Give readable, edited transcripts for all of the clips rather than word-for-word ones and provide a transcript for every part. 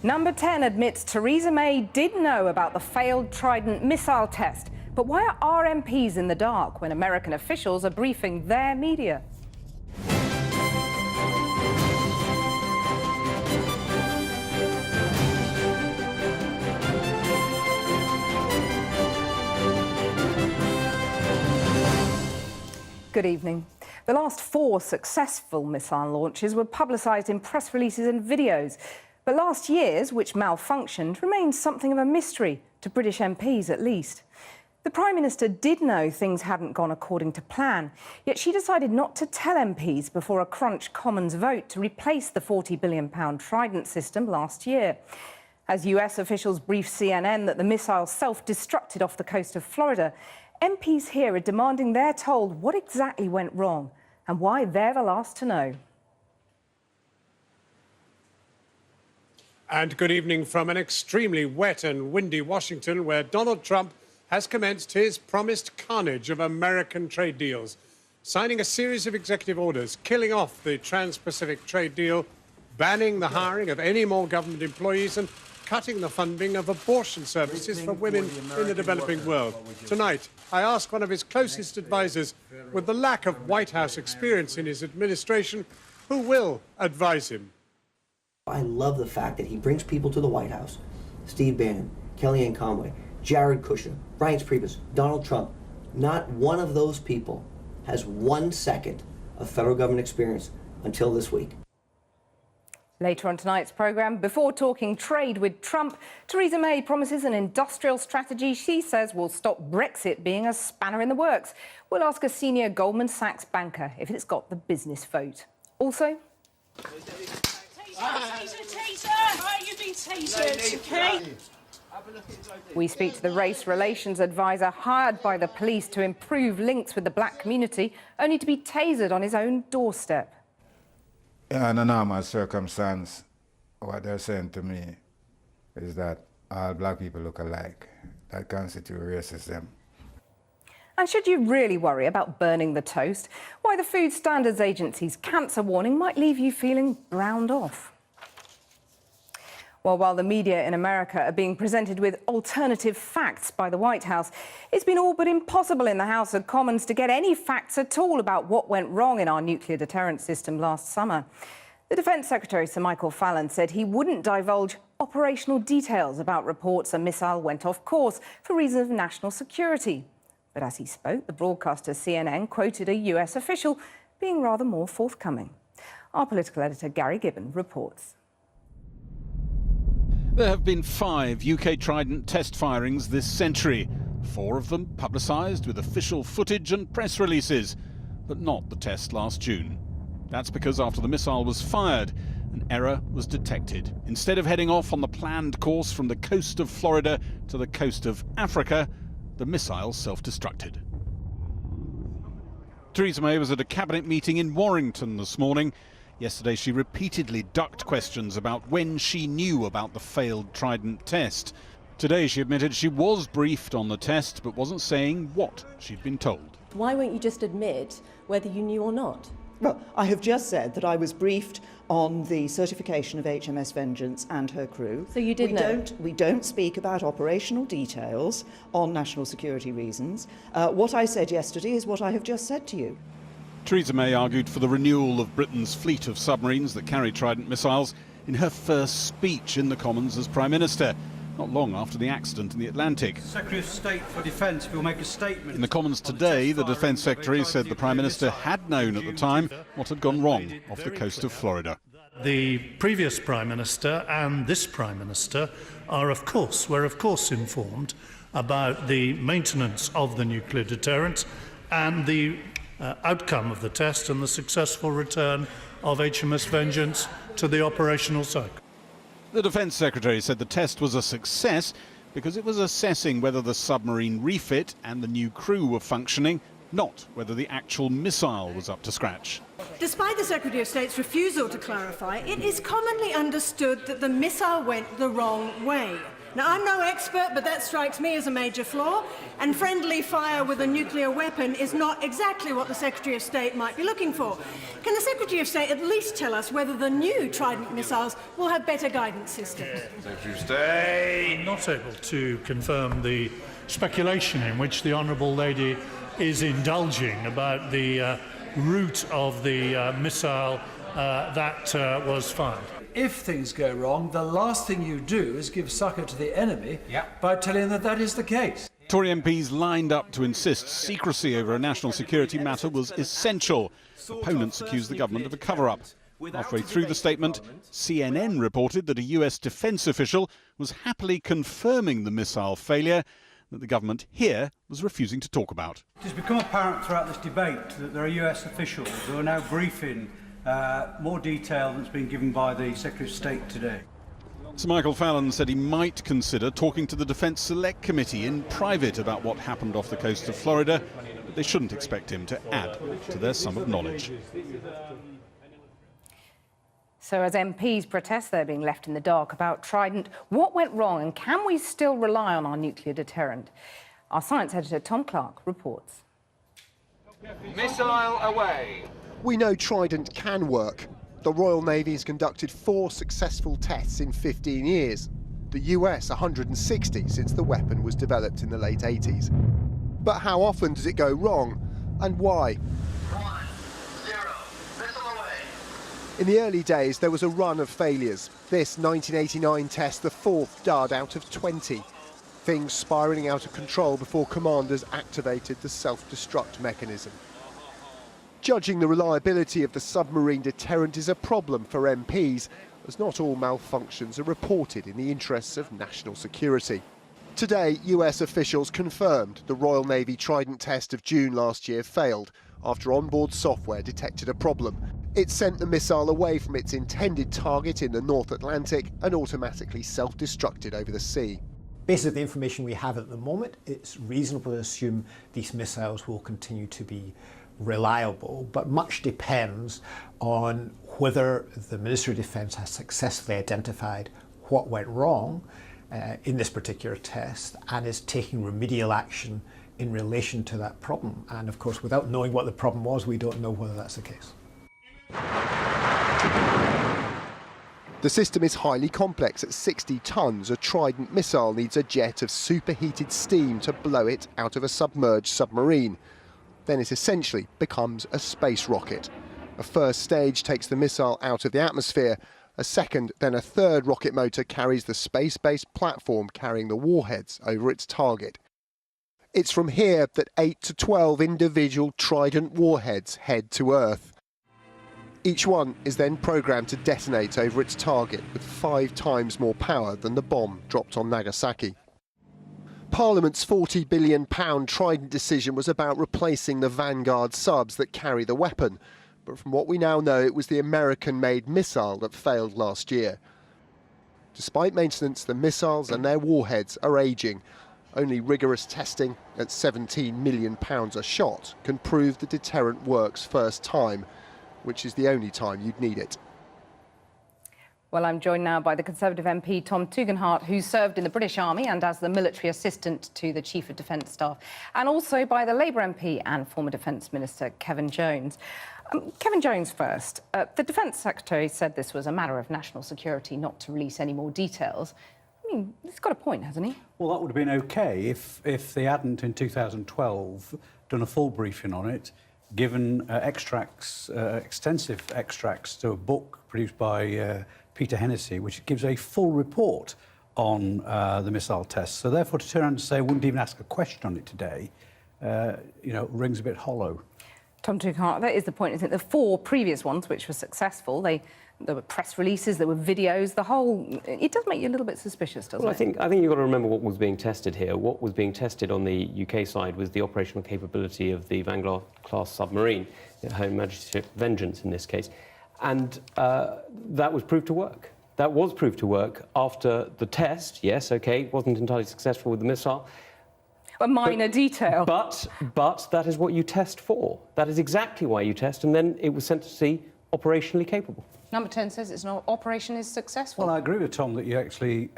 Number 10 admits Theresa May did know about the failed Trident missile test. But why are MPs in the dark when American officials are briefing their media? Good evening. The last 4 successful missile launches were publicised in press releases and videos. But last year's, which malfunctioned, remains something of a mystery, to British MPs at least. The Prime Minister did know things hadn't gone according to plan, yet she decided not to tell MPs before a crunch Commons vote to replace the £40 billion Trident system last year. As US officials briefed CNN that the missile self-destructed off the coast of Florida, MPs here are demanding they're told what exactly went wrong and why they're the last to know. And good evening from an extremely wet and windy Washington, where Donald Trump has commenced his promised carnage of American trade deals, signing a series of executive orders, killing off the Trans-Pacific Trade Deal, banning the hiring of any more government employees and cutting the funding of abortion services for women in the developing world. Tonight, I ask one of his closest advisers, with the lack of White House experience in his administration, who will advise him. I love the fact that he brings people to the White House. Steve Bannon, Kellyanne Conway, Jared Kushner, Reince Priebus, Donald Trump. Not one of those people has 1 second of federal government experience until this week. Later on tonight's programme, before talking trade with Trump, Theresa May promises an industrial strategy she says will stop Brexit being a spanner in the works. We'll ask a senior Goldman Sachs banker if it's got the business vote. Also... You've been tasered, okay? We speak to the race relations advisor hired by the police to improve links with the black community, only to be tasered on his own doorstep. In a normal circumstance, what they're saying to me is that all black people look alike. That constitutes racism. And should you really worry about burning the toast? Why the Food Standards Agency's cancer warning might leave you feeling browned off. Well, while the media in America are being presented with alternative facts by the White House, it's been all but impossible in the House of Commons to get any facts at all about what went wrong in our nuclear deterrent system last summer. The Defence Secretary, Sir Michael Fallon, said he wouldn't divulge operational details about reports a missile went off course for reasons of national security. But as he spoke, the broadcaster CNN quoted a US official being rather more forthcoming. Our political editor, Gary Gibbon, reports. There have been 5 UK Trident test firings this century, 4 of them publicised with official footage and press releases, but not the test last June. That's because after the missile was fired, an error was detected. Instead of heading off on the planned course from the coast of Florida to the coast of Africa, the missile self-destructed. Theresa May was at a cabinet meeting in Warrington this morning. Yesterday, she repeatedly ducked questions about when she knew about the failed Trident test. Today, she admitted she was briefed on the test, but wasn't saying what she'd been told. Why won't you just admit whether you knew or not? Well, I have just said that I was briefed on the certification of HMS Vengeance and her crew. So you did know? We don't speak about operational details on national security reasons. What I said yesterday is what I have just said to you. Theresa May argued for the renewal of Britain's fleet of submarines that carry Trident missiles in her first speech in the Commons as Prime Minister, not long after the accident in the Atlantic. Secretary of State for Defence will make a statement. In the Commons today, the Defence Secretary said the Prime Minister had known at the time what had gone wrong off the coast of Florida. The previous Prime Minister and this Prime Minister were of course informed about the maintenance of the nuclear deterrent and the outcome of the test and the successful return of HMS Vengeance to the operational cycle. The Defence Secretary said the test was a success because it was assessing whether the submarine refit and the new crew were functioning, not whether the actual missile was up to scratch. Despite the Secretary of State's refusal to clarify, it is commonly understood that the missile went the wrong way. Now, I'm no expert, but that strikes me as a major flaw, and friendly fire with a nuclear weapon is not exactly what the Secretary of State might be looking for. Can the Secretary of State at least tell us whether the new Trident missiles will have better guidance systems? Secretary of State. I'm not able to confirm the speculation in which the Honourable Lady is indulging about the route of the missile that was fired. If things go wrong, the last thing you do is give succour to the enemy by telling them that is the case. Tory MPs lined up to insist secrecy over a national security matter was essential. Opponents accused the government of a cover-up. Halfway through the statement, CNN reported that a US defence official was happily confirming the missile failure that the government here was refusing to talk about. It has become apparent throughout this debate that there are US officials who are now briefing more detail than's been given by the Secretary of State today. Sir Michael Fallon said he might consider talking to the Defence Select Committee in private about what happened off the coast of Florida, but they shouldn't expect him to add to their sum of knowledge. So as MPs protest they're being left in the dark about Trident, what went wrong and can we still rely on our nuclear deterrent? Our science editor Tom Clark reports. Missile away. We know Trident can work. The Royal Navy has conducted 4 successful tests in 15 years. The US 160 since the weapon was developed in the late 80s. But how often does it go wrong, and why? 1, 0, missile away. In the early days, there was a run of failures. This 1989 test, the 4th dud out of 20. Things spiralling out of control before commanders activated the self-destruct mechanism. Judging the reliability of the submarine deterrent is a problem for MPs, as not all malfunctions are reported in the interests of national security. Today, US officials confirmed the Royal Navy Trident test of June last year failed after onboard software detected a problem. It sent the missile away from its intended target in the North Atlantic and automatically self-destructed over the sea. Based on the information we have at the moment, it's reasonable to assume these missiles will continue to be reliable, but much depends on whether the Ministry of Defence has successfully identified what went wrong in this particular test and is taking remedial action in relation to that problem. And of course, without knowing what the problem was, we don't know whether that's the case. The system is highly complex. At 60 tons, a Trident missile needs a jet of superheated steam to blow it out of a submerged submarine. Then it essentially becomes a space rocket. A first stage takes the missile out of the atmosphere. A second, then a third rocket motor carries the space-based platform carrying the warheads over its target. It's from here that 8 to 12 individual Trident warheads head to Earth. Each one is then programmed to detonate over its target with 5 times more power than the bomb dropped on Nagasaki. Parliament's £40 billion Trident decision was about replacing the Vanguard subs that carry the weapon. But from what we now know, it was the American-made missile that failed last year. Despite maintenance, the missiles and their warheads are ageing. Only rigorous testing at £17 million a shot can prove the deterrent works first time, which is the only time you'd need it. Well, I'm joined now by the Conservative MP Tom Tugendhat, who served in the British Army and as the military assistant to the Chief of Defence Staff, and also by the Labour MP and former Defence Minister Kevin Jones. Kevin Jones first. The Defence Secretary said this was a matter of national security not to release any more details. I mean, he's got a point, hasn't he? Well, that would have been OK if they hadn't, in 2012, done a full briefing on it, given extensive extracts to a book produced by Peter Hennessy, which gives a full report on the missile tests. So therefore, to turn around and say, wouldn't even ask a question on it today, rings a bit hollow. Tom Tugendhat, that is the point, isn't it? The 4 previous ones, which were successful, there were press releases, there were videos, it does make you a little bit suspicious, doesn't it? I think you've got to remember what was being tested here. What was being tested on the UK side was the operational capability of the Vanguard-class submarine, Her Majesty's ship Vengeance in this case. And that was proved to work. That was proved to work after the test. Yes, OK, wasn't entirely successful with the missile. A minor detail. But that is what you test for. That is exactly why you test. And then it was sent to sea operationally capable. Number 10 says its operation is successful. Well, I agree with Tom that you actually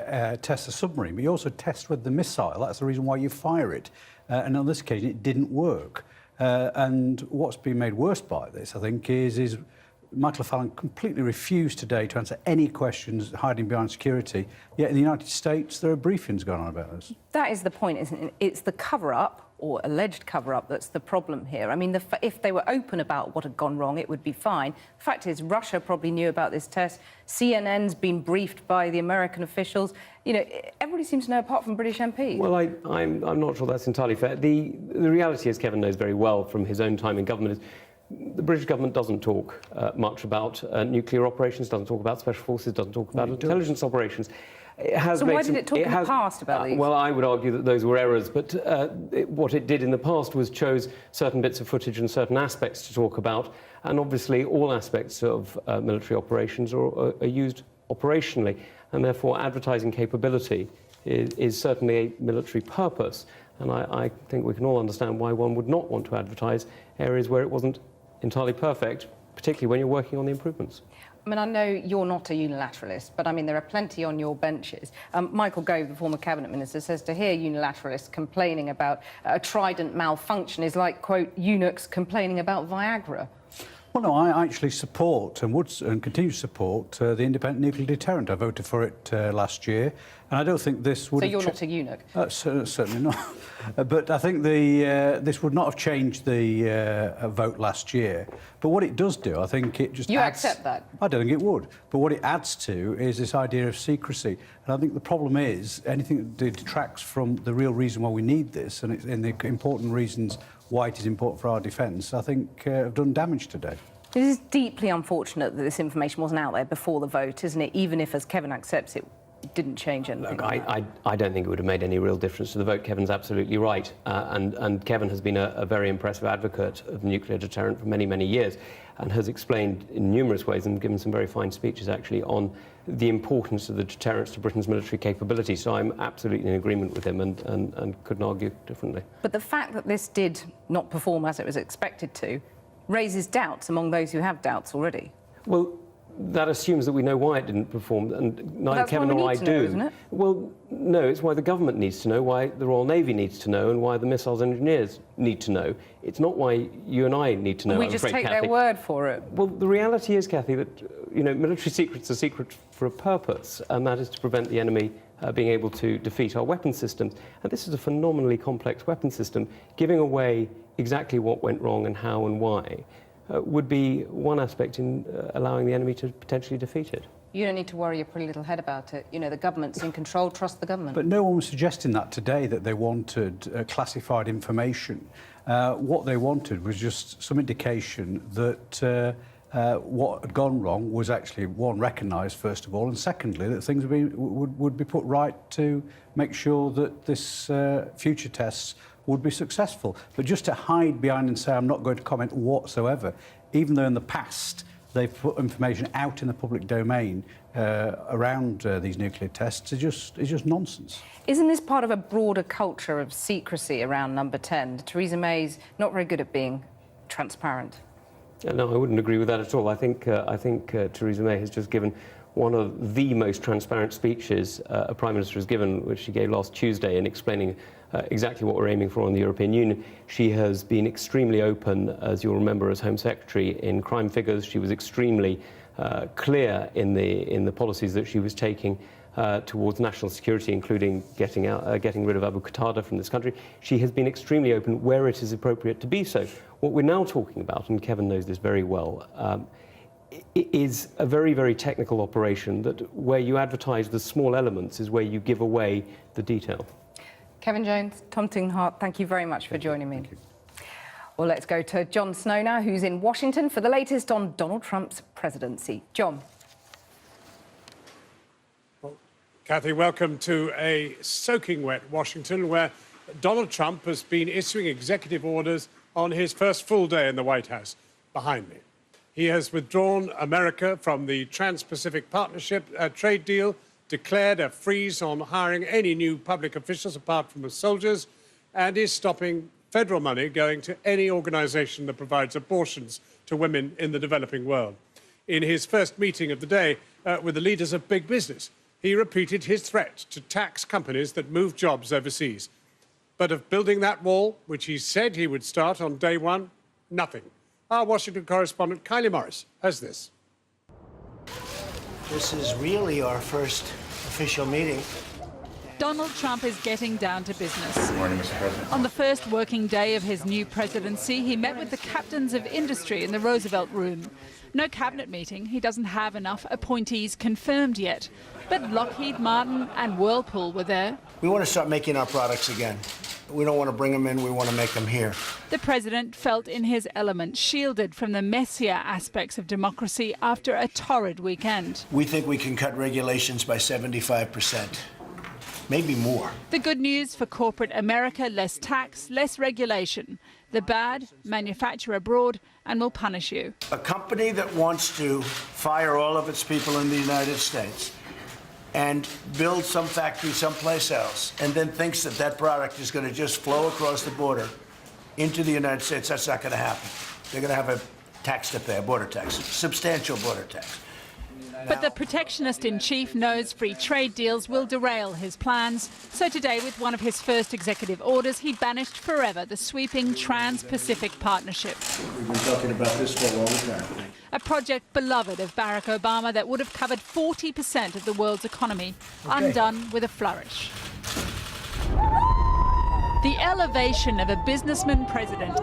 test the submarine, but you also test with the missile. That's the reason why you fire it. And on this occasion, it didn't work. And what's been made worse by this, I think, is Michael Fallon completely refused today to answer any questions hiding behind security. Yet in the United States, there are briefings going on about this. That is the point, isn't it? It's the cover-up, or alleged cover-up, that's the problem here. I mean, if they were open about what had gone wrong, it would be fine. The fact is, Russia probably knew about this test. CNN's been briefed by the American officials. You know, everybody seems to know apart from British MPs. Well, I'm not sure that's entirely fair. The reality, as Kevin knows very well from his own time in government, is the British government doesn't talk much about nuclear operations, doesn't talk about special forces, doesn't talk about intelligence operations. So why did it talk in the past about these? Well, I would argue that those were errors, but what it did in the past was chose certain bits of footage and certain aspects to talk about, and obviously all aspects of military operations are used operationally, and therefore advertising capability is certainly a military purpose, and I think we can all understand why one would not want to advertise areas where it wasn't entirely perfect, particularly when you're working on the improvements. I mean, I know you're not a unilateralist, but I mean, there are plenty on your benches. Michael Gove, the former cabinet minister, says to hear unilateralists complaining about a Trident malfunction is like, quote, eunuchs complaining about Viagra. Well, no, I actually support and would and continue to support the independent nuclear deterrent. I voted for it last year, and I don't think this would. So you're not a eunuch? Certainly not. But I think this would not have changed the vote last year. But what it does do, I think it just. You adds, accept that? I don't think it would. But what it adds to is this idea of secrecy. And I think the problem is anything that detracts from the real reason why we need this, and the important reasons why it is important for our defence, I think have done damage today. It is deeply unfortunate that this information wasn't out there before the vote, isn't it? Even if, as Kevin accepts, it didn't change anything. Look, I don't think it would have made any real difference to the vote. Kevin's absolutely right. And Kevin has been a very impressive advocate of the nuclear deterrent for many, many years, and has explained in numerous ways and given some very fine speeches, actually, on the importance of the deterrence to Britain's military capability. So I'm absolutely in agreement with him and couldn't argue differently. But the fact that this did not perform as it was expected to raises doubts among those who have doubts already. Well, that assumes that we know why it didn't perform, and neither Kevin nor I do. Know, isn't it? Well, no, it's why the government needs to know, why the Royal Navy needs to know, and why the missiles engineers need to know. It's not why you and I need to know. We just take Kathy. their word for it. Well, the reality is, Kathy, that military secrets are secret for a purpose, and that is to prevent the enemy being able to defeat our weapon systems. And this is a phenomenally complex weapon system. Giving away exactly what went wrong and how and why would be one aspect in allowing the enemy to potentially defeat it. You don't need to worry your pretty little head about it. You know, the government's in control, trust the government. But no one was suggesting that today, that they wanted classified information. What they wanted was just some indication that what had gone wrong was actually, one, recognised, first of all, and secondly, that things would be put right to make sure that this future tests would be successful. But just to hide behind and say, I'm not going to comment whatsoever, even though in the past they've put information out in the public domain around these nuclear tests, is just nonsense. Isn't this part of a broader culture of secrecy around Number 10? Theresa May's not very good at being transparent. No, I wouldn't agree with that at all. I think Theresa May has just given one of the most transparent speeches a Prime Minister has given, which she gave last Tuesday, in explaining exactly what we're aiming for in the European Union. She has been extremely open, as you'll remember, as Home Secretary, in crime figures. She was extremely clear in the policies that she was taking towards national security, including getting rid of Abu Qatada from this country. She has been extremely open where it is appropriate to be so. What we're now talking about, and Kevin knows this very well, is a very, very technical operation that where you advertise the small elements is where you give away the detail. Kevin Jones, Tom Tinghart, thank you very much for joining me. Well, let's go to Jon Snow now, who's in Washington for the latest on Donald Trump's presidency. John. Well, Kathy, welcome to a soaking wet Washington, where Donald Trump has been issuing executive orders on his first full day in the White House. Behind me, he has withdrawn America from the Trans-Pacific Partnership trade deal, declared a freeze on hiring any new public officials apart from the soldiers, and is stopping federal money going to any organisation that provides abortions to women in the developing world. In his first meeting of the day with the leaders of big business, he repeated his threat to tax companies that move jobs overseas. But of building that wall, which he said he would start on day one, nothing. Our Washington correspondent Kylie Morris has this. This is really our first official meeting. Donald Trump is getting down to business. Good morning, Mr. President. On the first working day of his new presidency, he met with the captains of industry in the Roosevelt Room. No cabinet meeting. He doesn't have enough appointees confirmed yet. But Lockheed Martin and Whirlpool were there. We want to start making our products again. We don't want to bring them in, we want to make them here. The president felt in his element, shielded from the messier aspects of democracy after a torrid weekend. We think we can cut regulations by 75%, maybe more. The good news for corporate America: less tax, less regulation. The bad: manufacture abroad and we'll punish you. A company that wants to fire all of its people in the United States and build some factory someplace else and then thinks that that product is going to just flow across the border into the United States, that's not going to happen. They're going to have a tax to pay, a border tax, substantial border tax. But the protectionist in chief knows free trade deals will derail his plans. So today, with one of his first executive orders, he banished forever the sweeping Trans-Pacific Partnership. We've been talking about this for a long time. A project beloved of Barack Obama that would have covered 40% of the world's economy, undone with a flourish. The elevation of a businessman president,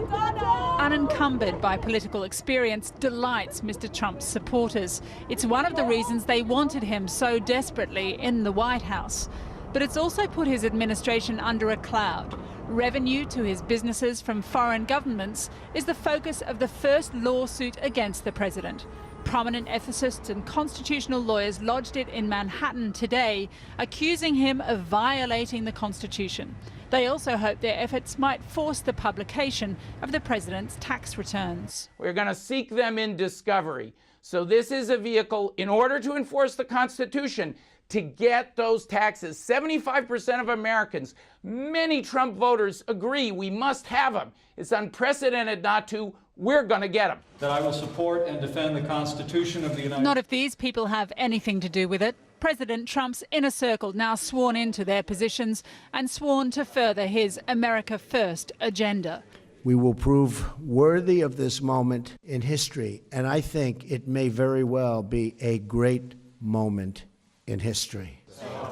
unencumbered by political experience, delights Mr. Trump's supporters. It's one of the reasons they wanted him so desperately in the White House. But it's also put his administration under a cloud. Revenue to his businesses from foreign governments is the focus of the first lawsuit against the president. Prominent ethicists and constitutional lawyers lodged it in Manhattan today, accusing him of violating the Constitution. They also hope their efforts might force the publication of the president's tax returns. We're going to seek them in discovery. So this is a vehicle, in order to enforce the Constitution, to get those taxes. 75% of Americans, many Trump voters, agree we must have them. It's unprecedented not to. We're going to get them. That I will support and defend the Constitution of the United States. Not if these people have anything to do with it. President Trump's inner circle now sworn into their positions and sworn to further his America First agenda. We will prove worthy of this moment in history, and I think it may very well be a great moment in history.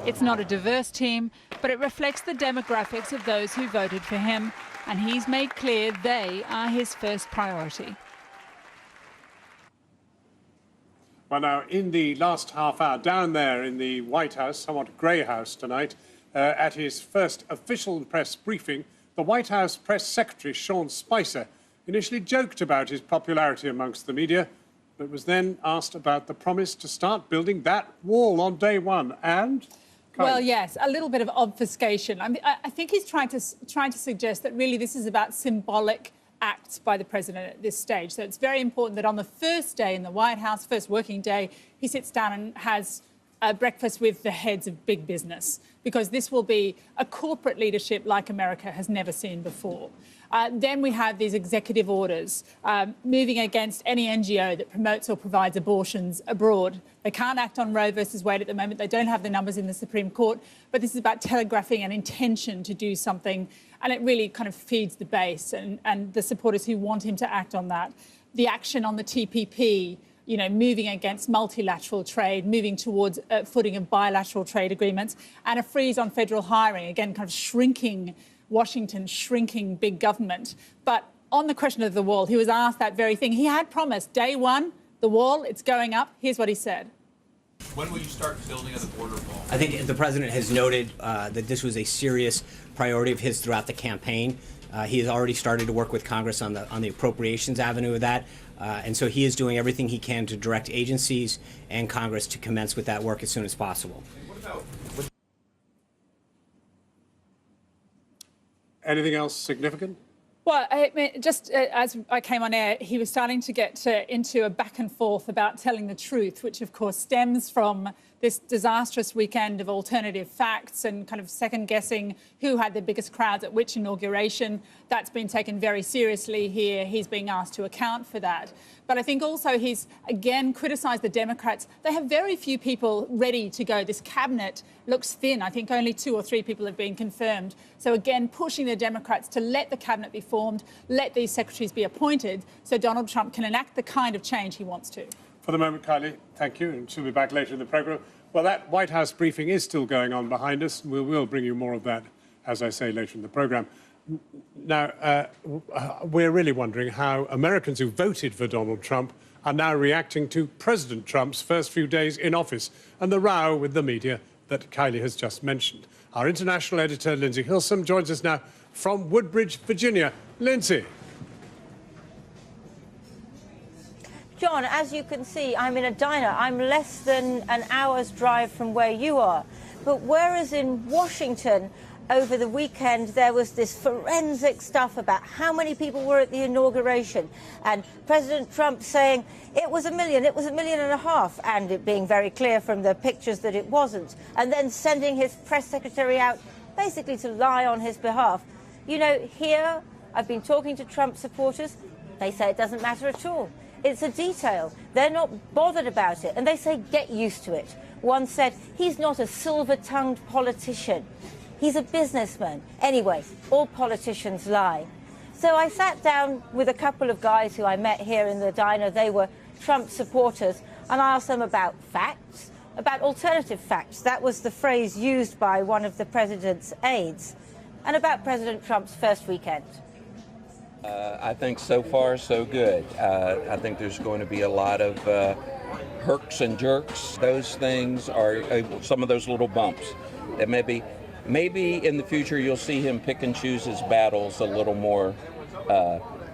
It's not a diverse team, but it reflects the demographics of those who voted for him, and he's made clear they are his first priority. Well, now, in the last half hour, down there in the White House, somewhat grey house tonight, at his first official press briefing, the White House press secretary, Sean Spicer, initially joked about his popularity amongst the media, but was then asked about the promise to start building that wall on day one. And well, yes, a little bit of obfuscation. I think he's trying to suggest that really this is about symbolic acts by the president at this stage. So it's very important that on the first day in the White House, first working day, he sits down and has a breakfast with the heads of big business, because this will be a corporate leadership like America has never seen before. Then we have these executive orders moving against any NGO that promotes or provides abortions abroad. They can't act on Roe versus Wade at the moment. They don't have the numbers in the Supreme Court, but this is about telegraphing an intention to do something, and it really kind of feeds the base and the supporters who want him to act on that. The action on the TPP, you know, moving against multilateral trade, moving towards a footing of bilateral trade agreements, and a freeze on federal hiring, again, kind of shrinking Washington, shrinking big government. But on the question of the wall, he was asked that very thing. He had promised day one, the wall, it's going up. Here's what he said. When will you start building on the border wall? I think the president has noted that this was a serious priority of his throughout the campaign. He has already started to work with Congress on the appropriations avenue of that. And so he is doing everything he can to direct agencies and Congress to commence with that work as soon as possible. Anything else significant? Well, I mean, just as I came on air, he was starting to get into a back and forth about telling the truth, which of course stems from this disastrous weekend of alternative facts and kind of second-guessing who had the biggest crowds at which inauguration. That's been taken very seriously here. He's being asked to account for that. But I think also he's, again, criticised the Democrats. They have very few people ready to go. This cabinet looks thin. I think only 2 or 3 people have been confirmed. So, again, pushing the Democrats to let the cabinet be formed, let these secretaries be appointed so Donald Trump can enact the kind of change he wants to. For the moment, Kylie, thank you, and she'll be back later in the programme. Well, that White House briefing is still going on behind us. We will bring you more of that, as I say, later in the programme. Now, we're really wondering how Americans who voted for Donald Trump are now reacting to President Trump's first few days in office and the row with the media that Kylie has just mentioned. Our international editor, Lindsay Hilsum, joins us now from Woodbridge, Virginia. Lindsay. John, as you can see, I'm in a diner. I'm less than an hour's drive from where you are. But whereas in Washington, over the weekend, there was this forensic stuff about how many people were at the inauguration, and President Trump saying it was 1 million, it was 1.5 million, and it being very clear from the pictures that it wasn't, and then sending his press secretary out basically to lie on his behalf. You know, here, I've been talking to Trump supporters. They say it doesn't matter at all. It's a detail. They're not bothered about it, and they say get used to it. One said, he's not a silver-tongued politician. He's a businessman. Anyway, all politicians lie. So I sat down with a couple of guys who I met here in the diner. They were Trump supporters, and I asked them about facts, about alternative facts. That was the phrase used by one of the president's aides, and about President Trump's first weekend. I think so far, so good. I think there's going to be a lot of herks and jerks. Those things are some of those little bumps that maybe in the future you'll see him pick and choose his battles a little more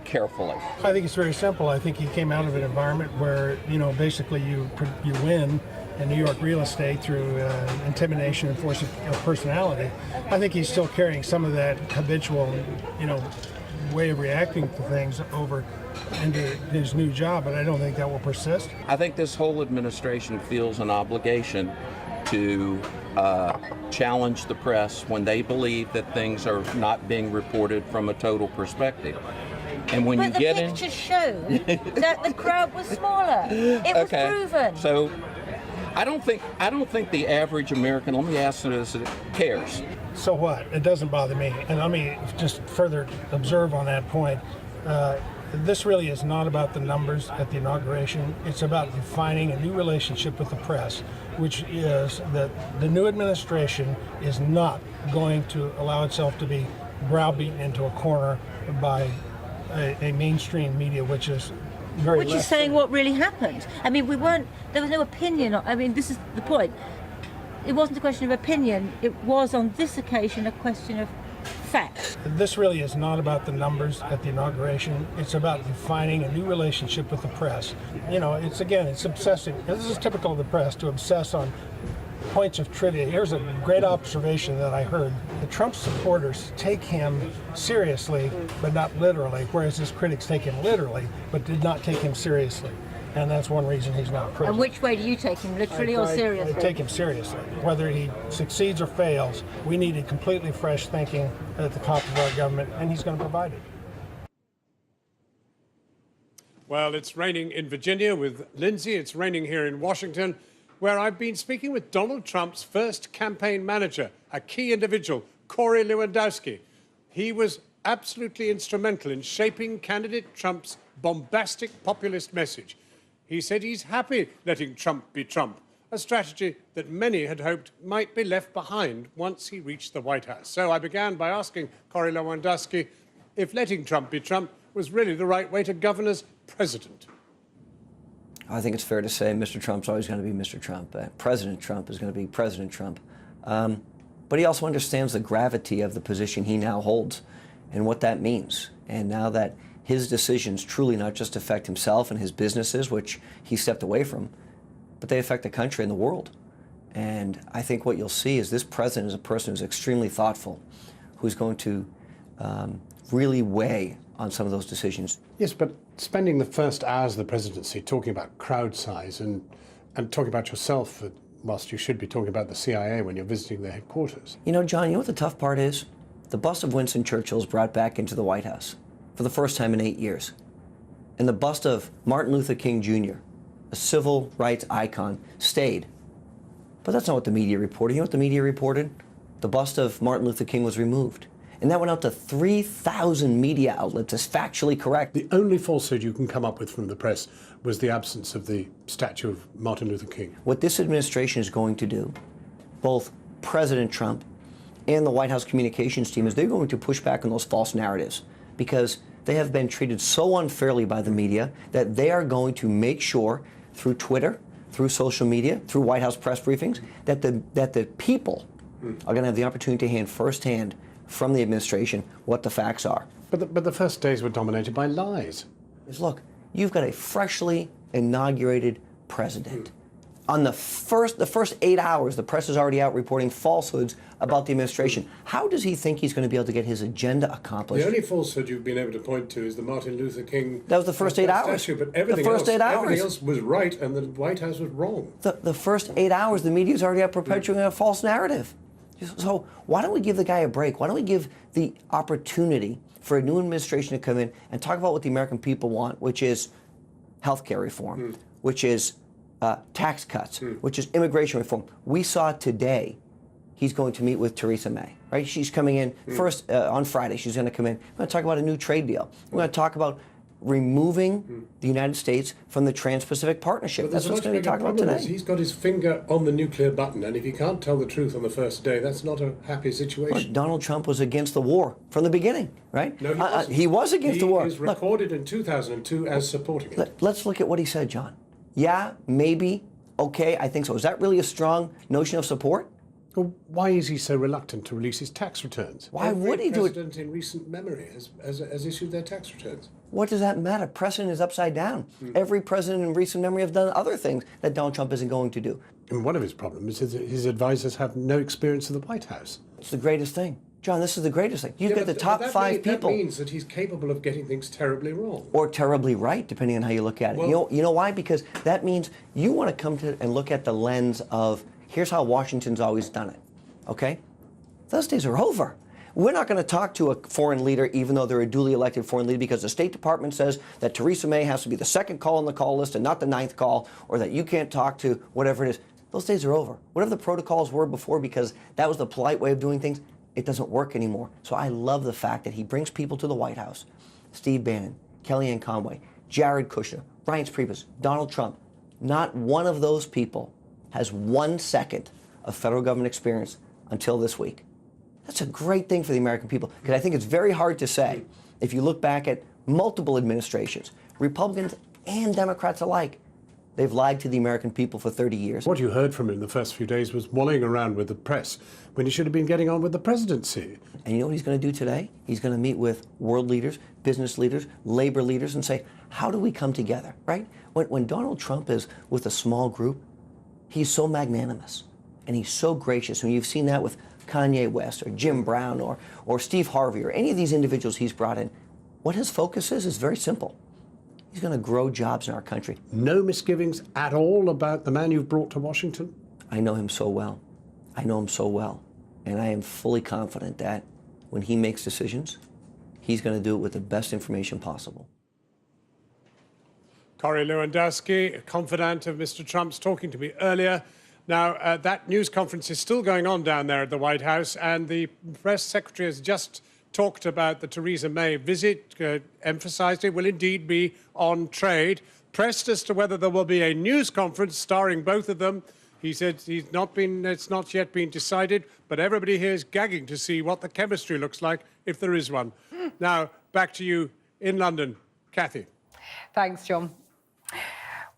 carefully. I think it's very simple. I think he came out of an environment where, you know, basically you win in New York real estate through intimidation and force of personality. I think he's still carrying some of that habitual, you know, way of reacting to things over into his new job, but I don't think that will persist. I think this whole administration feels an obligation to challenge the press when they believe that things are not being reported from a total perspective. And when you get in, but the pictures showed that the crowd was smaller. It was proven. So I don't think the average American, let me ask this, cares. So what? It doesn't bother me. And let me just further observe on that point. This really is not about the numbers at the inauguration. It's about defining a new relationship with the press, which is that the new administration is not going to allow itself to be browbeaten into a corner by a mainstream media, which is very Which is saying what really happened. I mean, there was no opinion. I mean, this is the point. It wasn't a question of opinion. It was, on this occasion, a question of fact. This really is not about the numbers at the inauguration. It's about defining a new relationship with the press. You know, it's obsessing. This is typical of the press, to obsess on points of trivia. Here's a great observation that I heard. The Trump supporters take him seriously, but not literally, whereas his critics take him literally, but did not take him seriously. And that's one reason he's not president. And which way do you take him, literally or seriously? I take him seriously. Whether he succeeds or fails, we need a completely fresh thinking at the top of our government, and he's going to provide it. Well, it's raining in Virginia with Lindsay. It's raining here in Washington, where I've been speaking with Donald Trump's first campaign manager, a key individual, Corey Lewandowski. He was absolutely instrumental in shaping candidate Trump's bombastic populist message. He said he's happy letting Trump be Trump, a strategy that many had hoped might be left behind once he reached the White House. So I began by asking Corey Lewandowski if letting Trump be Trump was really the right way to govern as president. I think it's fair to say Mr. Trump's always going to be Mr. Trump. President Trump is going to be President Trump. But he also understands the gravity of the position he now holds and what that means. And now that his decisions truly not just affect himself and his businesses, which he stepped away from, but they affect the country and the world. And I think what you'll see is this president is a person who's extremely thoughtful, who's going to really weigh on some of those decisions. Yes, but spending the first hours of the presidency talking about crowd size and talking about yourself, whilst you should be talking about the CIA when you're visiting their headquarters. You know, John, you know what the tough part is? The bust of Winston Churchill is brought back into the White House for the first time in 8 years. And the bust of Martin Luther King Jr., a civil rights icon, stayed. But that's not what the media reported. You know what the media reported? The bust of Martin Luther King was removed. And that went out to 3,000 media outlets as factually correct. The only falsehood you can come up with from the press was the absence of the statue of Martin Luther King. What this administration is going to do, both President Trump and the White House communications team, is they're going to push back on those false narratives, because they have been treated so unfairly by the media that they are going to make sure through Twitter, through social media, through White House press briefings, that the people are going to have the opportunity to hear firsthand from the administration what the facts are. But the first days were dominated by lies. Look, you've got a freshly inaugurated president. On the first 8 hours, the press is already out reporting falsehoods about the administration. How does he think he's going to be able to get his agenda accomplished? The only falsehood you've been able to point to is the Martin Luther King. That was the first 8 hours. Statue, but everything else was right, and the White House was wrong. The first 8 hours, the media's already out perpetuating a false narrative. So why don't we give the guy a break? Why don't we give the opportunity for a new administration to come in and talk about what the American people want, which is healthcare reform, which is tax cuts, which is immigration reform. We saw today he's going to meet with Theresa May, right? She's coming in first on Friday. She's going to come in. We're going to talk about a new trade deal. We're going to talk about removing the United States from the Trans-Pacific Partnership. That's what's going to be talked about today. He's got his finger on the nuclear button, and if he can't tell the truth on the first day, that's not a happy situation. Look, Donald Trump was against the war from the beginning, right? No, he wasn't. He was against the war. He is recorded in 2002 as supporting it. Let's look at what he said, John. Yeah, maybe, okay, I think so. Is that really a strong notion of support? Well, why is he so reluctant to release his tax returns? Why would he do it? Every president in recent memory has issued their tax returns. What does that matter? Precedent is upside down. Every president in recent memory have done other things that Donald Trump isn't going to do. And one of his problems is that his advisors have no experience of the White House. It's the greatest thing. John, this is the greatest thing. You've got the top 5 people. That means that he's capable of getting things terribly wrong. Or terribly right, depending on how you look at it. Well, you know why? Because that means you want to come to and look at the lens of, here's how Washington's always done it, okay? Those days are over. We're not going to talk to a foreign leader, even though they're a duly elected foreign leader, because the State Department says that Theresa May has to be the second call on the call list and not the 9th call, or that you can't talk to whatever it is. Those days are over. Whatever the protocols were before, because that was the polite way of doing things, it doesn't work anymore. So I love the fact that he brings people to the White House. Steve Bannon, Kellyanne Conway, Jared Kushner, Reince Priebus, Donald Trump. Not one of those people has 1 second of federal government experience until this week. That's a great thing for the American people, because I think it's very hard to say, if you look back at multiple administrations, Republicans and Democrats alike, they've lied to the American people for 30 years. What you heard from him the first few days was walling around with the press when he should have been getting on with the presidency. And you know what he's going to do today? He's going to meet with world leaders, business leaders, labor leaders, and say, how do we come together, right? When Donald Trump is with a small group, he's so magnanimous and he's so gracious. And you've seen that with Kanye West or Jim Brown or Steve Harvey or any of these individuals he's brought in. What his focus is very simple. He's going to grow jobs in our country. No misgivings at all about the man you've brought to Washington? I know him so well. I know him so well. And I am fully confident that when he makes decisions, he's going to do it with the best information possible. Corey Lewandowski, a confidant of Mr. Trump's, talking to me earlier. Now, that news conference is still going on down there at the White House, and the press secretary has just talked about the Theresa May visit, emphasized it will indeed be on trade. Pressed as to whether there will be a news conference starring both of them, he said it's not yet been decided, but everybody here is gagging to see what the chemistry looks like, if there is one. Now, back to you in London. Kathy. Thanks, John.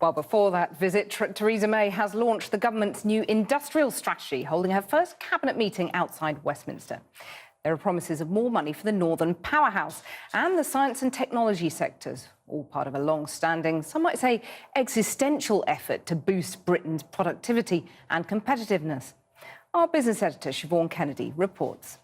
Well, before that visit, Theresa May has launched the government's new industrial strategy, holding her first cabinet meeting outside Westminster. There are promises of more money for the Northern Powerhouse and the science and technology sectors, all part of a long-standing, some might say, existential effort to boost Britain's productivity and competitiveness. Our business editor, Siobhan Kennedy, reports.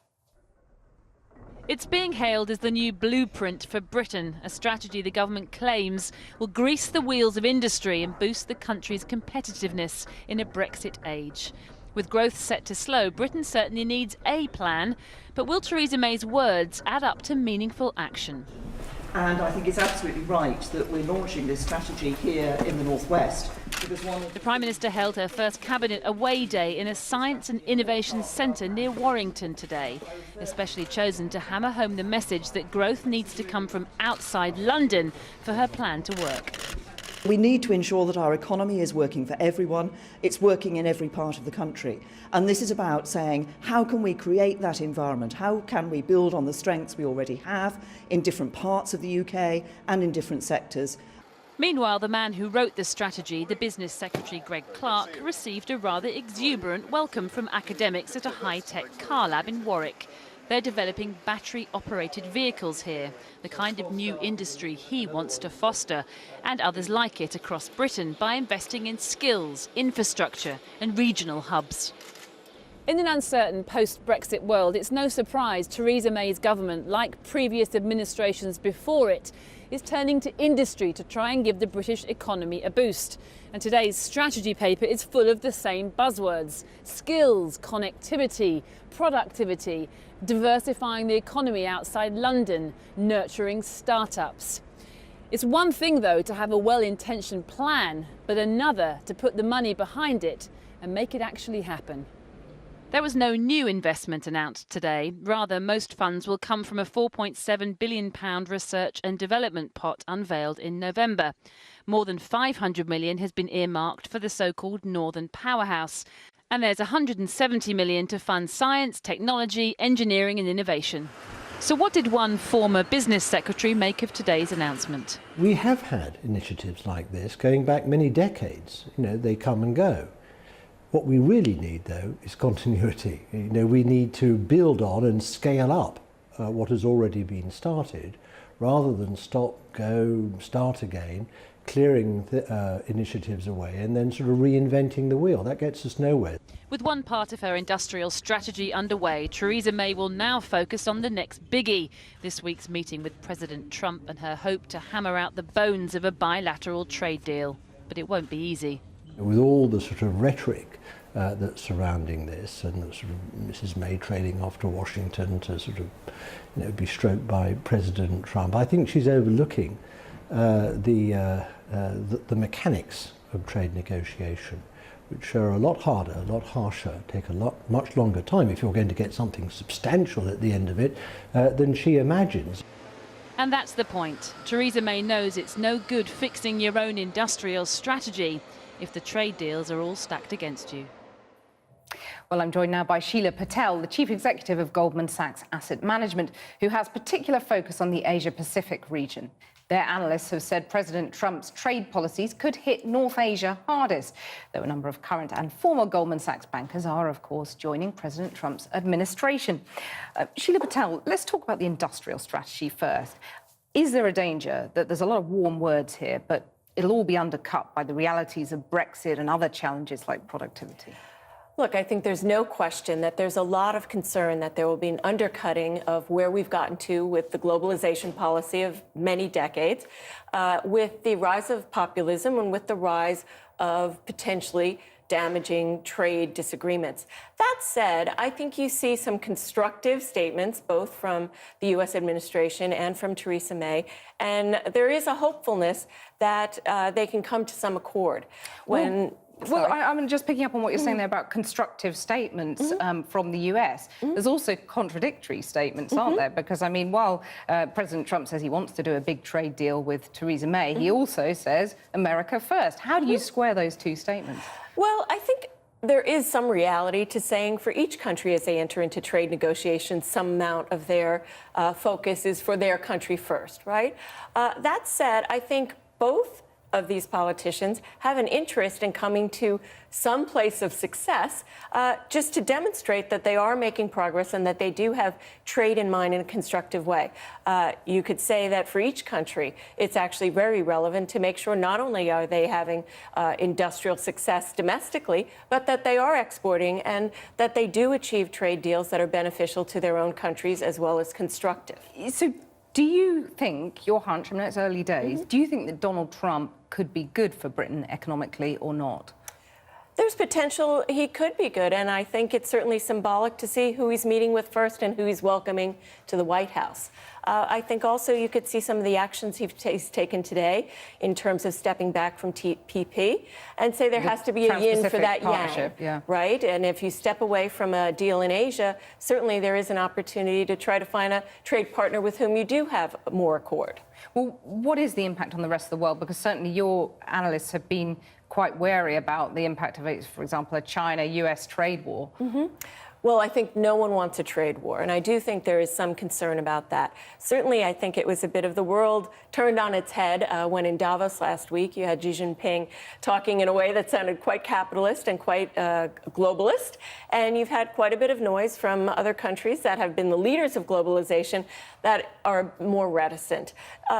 It's being hailed as the new blueprint for Britain, a strategy the government claims will grease the wheels of industry and boost the country's competitiveness in a Brexit age. With growth set to slow, Britain certainly needs a plan, but will Theresa May's words add up to meaningful action? And I think it's absolutely right that we're launching this strategy here in the Northwest. The Prime Minister held her first Cabinet away day in a science and innovation centre near Warrington today, especially chosen to hammer home the message that growth needs to come from outside London for her plan to work. We need to ensure that our economy is working for everyone. It's working in every part of the country. And this is about saying, how can we create that environment? How can we build on the strengths we already have in different parts of the UK and in different sectors? Meanwhile, the man who wrote the strategy, the Business Secretary Greg Clark, received a rather exuberant welcome from academics at a high-tech car lab in Warwick. They're developing battery-operated vehicles here, the kind of new industry he wants to foster, and others like it across Britain by investing in skills, infrastructure and regional hubs. In an uncertain post-Brexit world, it's no surprise Theresa May's government, like previous administrations before it, is turning to industry to try and give the British economy a boost. And today's strategy paper is full of the same buzzwords: skills, connectivity, productivity, diversifying the economy outside London, nurturing startups. It's one thing, though, to have a well-intentioned plan, but another to put the money behind it and make it actually happen. There was no new investment announced today. Rather, most funds will come from a £4.7 billion research and development pot unveiled in November. More than £500 million has been earmarked for the so-called Northern Powerhouse. And there's £170 million to fund science, technology, engineering and innovation. So what did one former business secretary make of today's announcement? We have had initiatives like this going back many decades. They come and go. What we really need, though, is continuity. We need to build on and scale up what has already been started, rather than stop, go, start again, clearing initiatives away and then sort of reinventing the wheel. That gets us nowhere. With one part of her industrial strategy underway, Theresa May will now focus on the next biggie, this week's meeting with President Trump and her hope to hammer out the bones of a bilateral trade deal. But it won't be easy. With all the sort of rhetoric that's surrounding this, and sort of Mrs. May trailing off to Washington to sort of be stroked by President Trump, I think she's overlooking the mechanics of trade negotiation, which are a lot harder, a lot harsher, take much longer time if you're going to get something substantial at the end of it than she imagines. And that's the point. Theresa May knows it's no good fixing your own industrial strategy if the trade deals are all stacked against you. Well, I'm joined now by Sheila Patel, the Chief Executive of Goldman Sachs Asset Management, who has particular focus on the Asia-Pacific region. Their analysts have said President Trump's trade policies could hit North Asia hardest, though a number of current and former Goldman Sachs bankers are, of course, joining President Trump's administration. Sheila Patel, let's talk about the industrial strategy first. Is there a danger that there's a lot of warm words here, but it'll all be undercut by the realities of Brexit and other challenges like productivity? Look, I think there's no question that there's a lot of concern that there will be an undercutting of where we've gotten to with the globalization policy of many decades, with the rise of populism and with the rise of potentially damaging trade disagreements. That said, I think you see some constructive statements, both from the U.S. administration and from Theresa May, and there is a hopefulness that they can come to some accord. Well, I'm just picking up on what you're saying there about constructive statements from the US. There's also contradictory statements, aren't there? Because, I mean, while President Trump says he wants to do a big trade deal with Theresa May, he also says America first. How do you square those two statements? Well, I think there is some reality to saying for each country as they enter into trade negotiations, some amount of their focus is for their country first, right? That said, I think both of these politicians have an interest in coming to some place of success just to demonstrate that they are making progress and that they do have trade in mind in a constructive way. You could say that for each country, it's actually very relevant to make sure not only are they having industrial success domestically, but that they are exporting and that they do achieve trade deals that are beneficial to their own countries as well as constructive. So do you think, your hunch, I mean, it's early days, do you think that Donald Trump could be good for Britain economically or not? There's potential he could be good, and I think it's certainly symbolic to see who he's meeting with first and who he's welcoming to the White House. I think also you could see some of the actions he's taken today in terms of stepping back from TPP and say there has to be a yin for that yang, right? And if you step away from a deal in Asia, certainly there is an opportunity to try to find a trade partner with whom you do have more accord. Well, what is the impact on the rest of the world? Because certainly your analysts have been quite wary about the impact of, for example, a China-US trade war. Well, I think no one wants a trade war, and I do think there is some concern about that. Certainly, I think it was a bit of the world turned on its head when in Davos last week you had Xi Jinping talking in a way that sounded quite capitalist and quite globalist, and you've had quite a bit of noise from other countries that have been the leaders of globalization that are more reticent.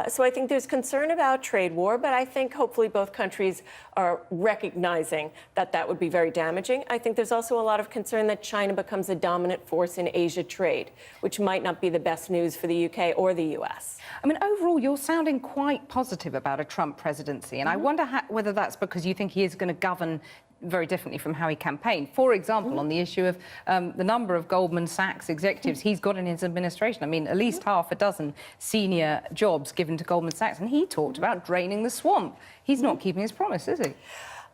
So I think there's concern about trade war, but I think hopefully both countries are recognizing that that would be very damaging. I think there's also a lot of concern that China becomes a dominant force in Asia trade, which might not be the best news for the UK or the US. I mean, overall, you're sounding quite positive about a Trump presidency, and I wonder whether that's because you think he is going to govern very differently from how he campaigned. For example, on the issue of the number of Goldman Sachs executives he's got in his administration. I mean, at least half a dozen senior jobs given to Goldman Sachs, and he talked about draining the swamp. He's not keeping his promise, is he?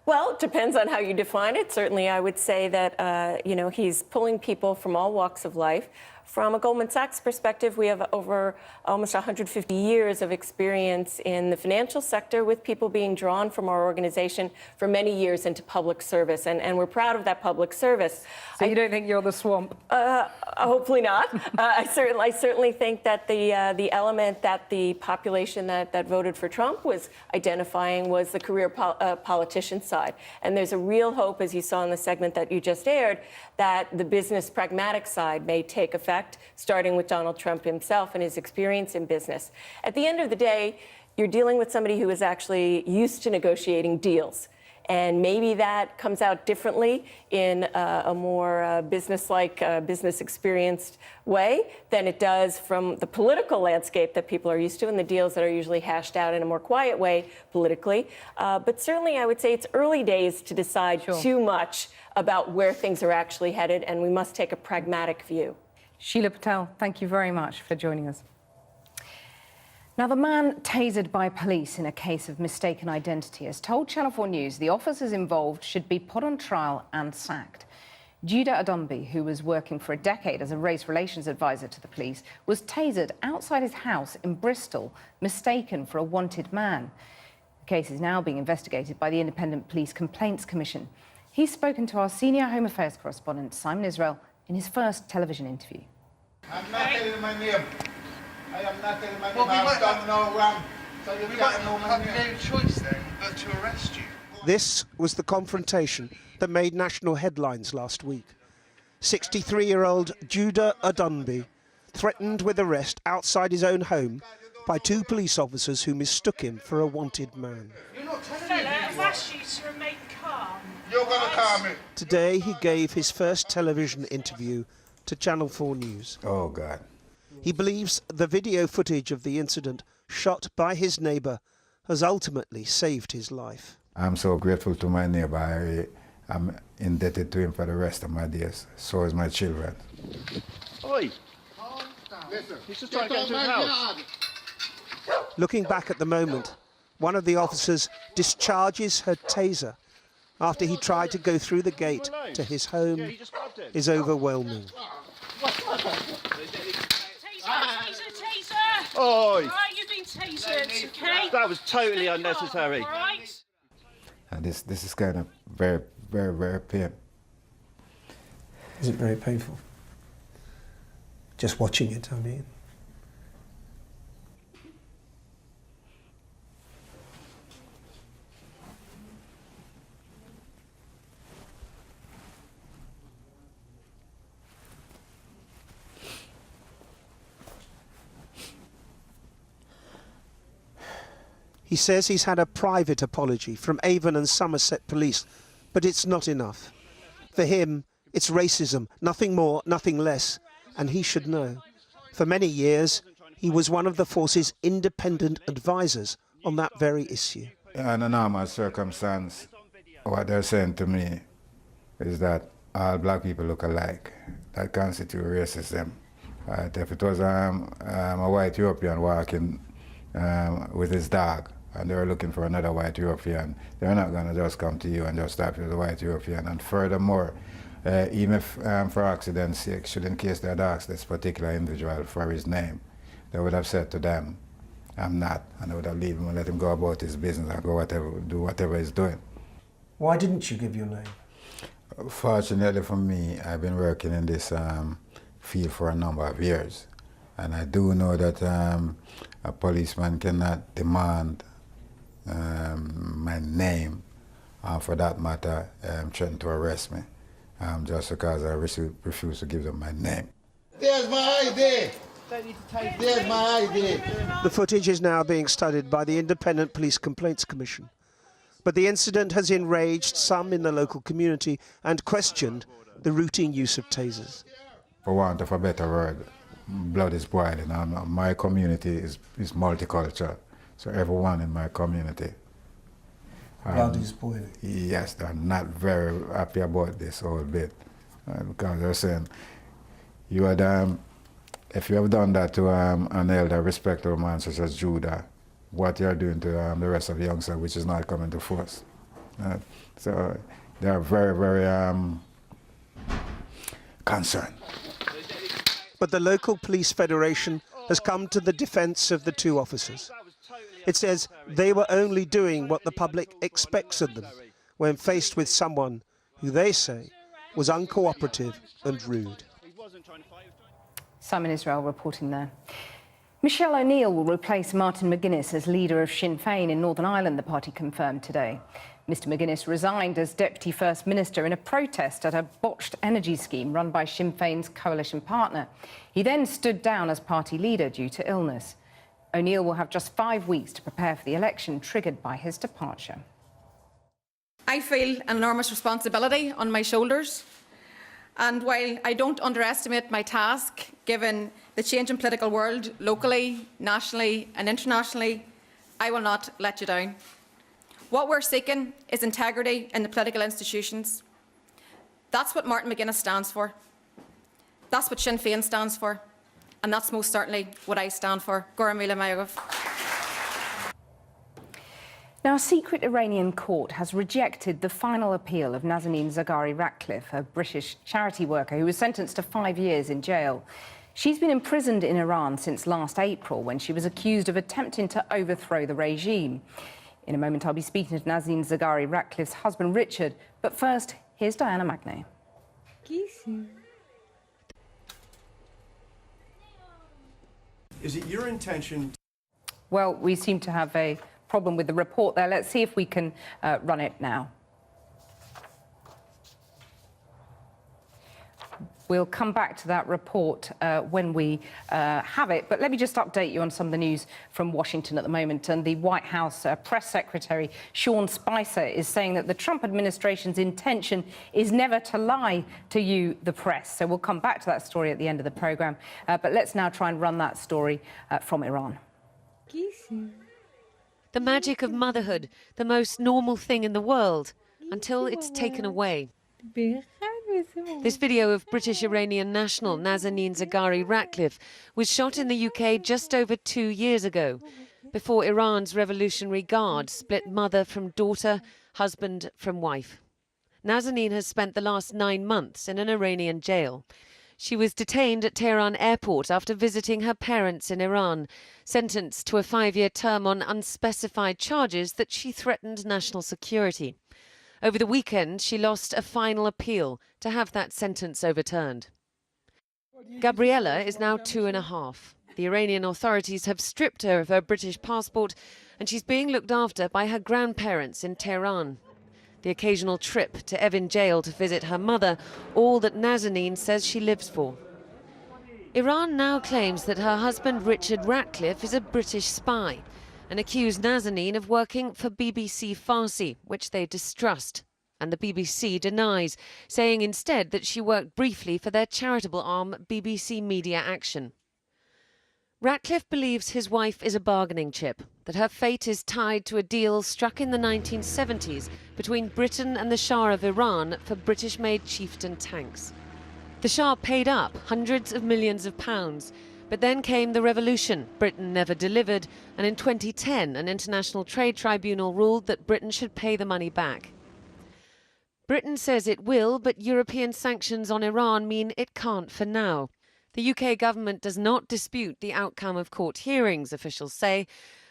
Well, it depends on how you define it. Certainly, I would say that, he's pulling people from all walks of life. From a Goldman Sachs perspective, we have over almost 150 years of experience in the financial sector with people being drawn from our organization for many years into public service, and we're proud of that public service. So you don't think you're the swamp? Hopefully not. I certainly think that the element that the population that voted for Trump was identifying was the career politician side. And there's a real hope, as you saw in the segment that you just aired, that the business pragmatic side may take effect, starting with Donald Trump himself and his experience in business. At the end of the day, you're dealing with somebody who is actually used to negotiating deals. And maybe that comes out differently in a more business-like, business-experienced way than it does from the political landscape that people are used to and the deals that are usually hashed out in a more quiet way politically. But certainly, I would say it's early days to decide too much about where things are actually headed, and we must take a pragmatic view. Sheila Patel, thank you very much for joining us. Now, the man tasered by police in a case of mistaken identity has told Channel 4 News the officers involved should be put on trial and sacked. Judah Adunbi, who was working for a decade as a race relations advisor to the police, was tasered outside his house in Bristol, mistaken for a wanted man. The case is now being investigated by the Independent Police Complaints Commission. He's spoken to our senior Home Affairs correspondent, Simon Israel, in his first television interview. I'm not telling my name. I am not telling my name. I've done no wrong. So you can't know my name. We might have no choice then but to arrest you. This was the confrontation that made national headlines last week. 63-year-old Judah Adunbi threatened with arrest outside his own home by two police officers who mistook him for a wanted man. You're not telling me. I've asked you to remain calm. You're going to calm me. Today he gave his first television interview to Channel 4 News. Oh, God. He believes the video footage of the incident shot by his neighbour has ultimately saved his life. I'm so grateful to my neighbour. I'm indebted to him for the rest of my days. So is my children. Oi! He's just trying to get into his house. Looking back at the moment, one of the officers discharges her taser after he tried to go through the gate to his home is overwhelming. Oi! Right, you've been tasered, okay? That was totally unnecessary. All right? And this is kind of very, very, very painful. Is it very painful? Just watching it, I mean. He says he's had a private apology from Avon and Somerset police, but it's not enough. For him, it's racism, nothing more, nothing less, and he should know. For many years, he was one of the force's independent advisors on that very issue. In a normal circumstance, what they're saying to me is that all black people look alike. That constitutes racism. Right? If it was a white European walking with his dog, and they're looking for another white European, they're not going to just come to you and just stop you as a white European. And furthermore, even if for accident's sake, should in case they'd asked this particular individual for his name, they would have said to them, I'm not, and they would have leave him and let him go about his business and do whatever he's doing. Why didn't you give your name? Fortunately for me, I've been working in this field for a number of years, and I do know that a policeman cannot demand my name, for that matter, threaten to arrest me, just because I refuse to give them my name. There's my ID! There's my ID! The footage is now being studied by the Independent Police Complaints Commission. But the incident has enraged some in the local community and questioned the routine use of tasers. For want of a better word, blood is boiling. My community is multicultural, so everyone in my community. Blood is boiling? Yes, they're not very happy about this whole bit. Because they're saying, if you have done that to an elder, respectable man such as Judah, what you're doing to the rest of the youngsters, which is not coming to force. So they're very, very concerned. But the local police federation has come to the defence of the two officers. It says they were only doing what the public expects of them when faced with someone who they say was uncooperative and rude. Simon Israel reporting there. Michelle O'Neill will replace Martin McGuinness as leader of Sinn Féin in Northern Ireland, the party confirmed today. Mr McGuinness resigned as Deputy First Minister in a protest at a botched energy scheme run by Sinn Féin's coalition partner. He then stood down as party leader due to illness. O'Neill will have just 5 weeks to prepare for the election triggered by his departure. I feel an enormous responsibility on my shoulders. And while I don't underestimate my task, given the changing political world locally, nationally and internationally, I will not let you down. What we're seeking is integrity in the political institutions. That's what Martin McGuinness stands for. That's what Sinn Féin stands for. And that's most certainly what I stand for. Gora Mila Mayagov. Now, a secret Iranian court has rejected the final appeal of Nazanin Zaghari Ratcliffe, a British charity worker who was sentenced to 5 years in jail. She's been imprisoned in Iran since last April when she was accused of attempting to overthrow the regime. In a moment, I'll be speaking to Nazanin Zaghari Ratcliffe's husband, Richard. But first, here's Diana Magnay. Is it your intention? Well, we seem to have a problem with the report there. Let's see if we can run it now. We'll come back to that report when we have it. But let me just update you on some of the news from Washington at the moment. And the White House press secretary, Sean Spicer, is saying that the Trump administration's intention is never to lie to you, the press. So we'll come back to that story at the end of the programme. But let's now try and run that story from Iran. The magic of motherhood, the most normal thing in the world, until it's taken away. This video of British Iranian national Nazanin Zaghari Ratcliffe was shot in the UK just over 2 years ago, before Iran's Revolutionary Guard split mother from daughter, husband from wife. Nazanin has spent the last 9 months in an Iranian jail. She was detained at Tehran airport after visiting her parents in Iran, sentenced to a 5-year term on unspecified charges that she threatened national security. Over the weekend, she lost a final appeal to have that sentence overturned. Gabriella is now 2.5. The Iranian authorities have stripped her of her British passport, and she's being looked after by her grandparents in Tehran. The occasional trip to Evin jail to visit her mother, all that Nazanin says she lives for. Iran now claims that her husband Richard Ratcliffe is a British spy, and accused Nazanin of working for BBC Farsi, which they distrust. And the BBC denies, saying instead that she worked briefly for their charitable arm, BBC Media Action. Ratcliffe believes his wife is a bargaining chip, that her fate is tied to a deal struck in the 1970s between Britain and the Shah of Iran for British-made Chieftain tanks. The Shah paid up hundreds of millions of pounds, but then came the revolution. Britain never delivered, and in 2010 an international trade tribunal ruled that Britain should pay the money back. Britain says it will, but European sanctions on Iran mean it can't for now. The UK government does not dispute the outcome of court hearings, officials say,